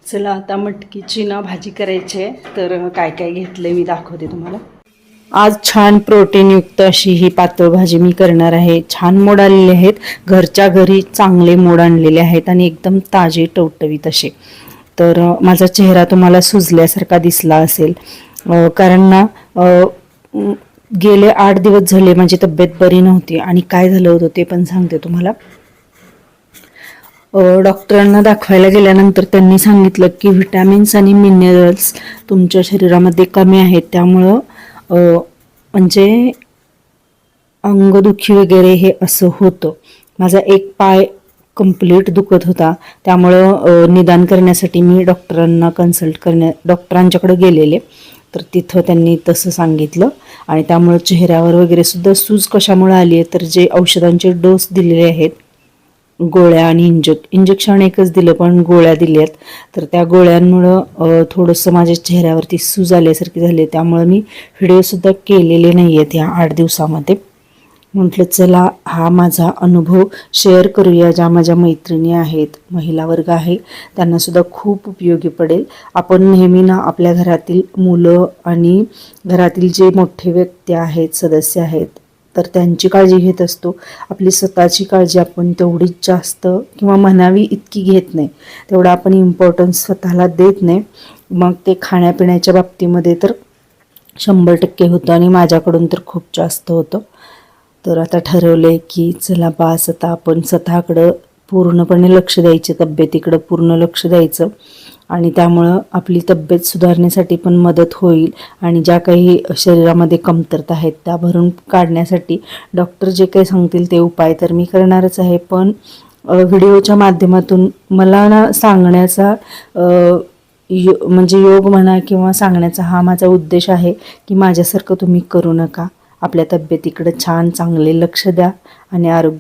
चला आता मटकीची ना भाजी करायची आहे, तर काय काय घेतलंय मी दाखवते तुम्हाला। आज छान प्रोटीनयुक्त अशी ही पातळ भाजी मी करणार आहे। छान मोड आलेले आहेत, घरच्या घरी चांगले मोड आणलेले आहेत आणि एकदम ताजे टवटवीत असे। तर माझा चेहरा तुम्हाला सुजल्यासारखा दिसला असेल, कारण ना गेले 8 दिवस झाले माझी तब्येत बरी नव्हती आणि काय झालं होतं ते पण सांगते तुम्हाला। डॉक्टरांना दाखवायला गेल्यानंतर त्यांनी सांगितलं की व्हिटॅमिन्स आणि मिनरल्स तुमच्या शरीरामध्ये कमी आहेत, त्यामुळं म्हणजे अंगदुखी वगैरे हे असं होतं। माझा एक पाय कंप्लीट दुखत होता, त्यामुळं निदान करण्यासाठी मी डॉक्टरांच्याकडे गेलेले, तर तिथं त्यांनी तसं सांगितलं आणि त्यामुळं चेहऱ्यावर वगैरे सुद्धा सूज कशामुळे आली आहे, तर जे औषधांचे डोस दिलेले आहेत, गोळ्या आणि इंजेक्शन एकच दिलं पण गोळ्या दिल्यात, तर त्या गोळ्यांमुळं थोडंसं माझ्या चेहऱ्यावरती सूज आल्यासारखी झाली। त्यामुळे मी व्हिडिओसुद्धा केलेले नाही आहेत या 8 दिवसामध्ये। म्हटलं चला हा माझा अनुभव शेअर करूया, ज्या माझ्या मैत्रिणी आहेत, महिला वर्ग आहे, त्यांनासुद्धा खूप उपयोगी पडेल। आपण नेहमी ना आपल्या घरातील मुलं आणि घरातील जे मोठे व्यक्ती आहेत, सदस्य आहेत, तर त्यांची काळजी घेत असतो। आपली स्वतःची काळजी आपण तेवढीच जास्त किंवा म्हणावी इतकी घेत नाही, तेवढा आपण इम्पॉर्टन्स स्वतःला देत नाही। मग ते खाण्यापिण्याच्या बाबतीमध्ये तर 100% होतं आणि माझ्याकडून तर खूप जास्त होतं। तर आता ठरवलंय की चला बास, आता आपण स्वतःकडं पूर्णपणे लक्ष द्यायचे, तब्येतीकडं पूर्ण लक्ष द्यायचं आणि त्यामुळं आपली तब्येत सुधारण्यासाठी पण मदत होईल आणि ज्या काही शरीरामध्ये कमतरता आहेत त्या भरून काढण्यासाठी डॉक्टर जे काही सांगतील ते उपाय तर मी करणारच आहे। पण व्हिडिओच्या माध्यमातून मला ना सांगण्याचा म्हणजे योग म्हणा किंवा सांगण्याचा हा माझा उद्देश आहे की माझ्यासारखं तुम्ही करू नका, आपल्या तब्येतीकडे छान चांगले लक्ष द्या आणि आरोग्य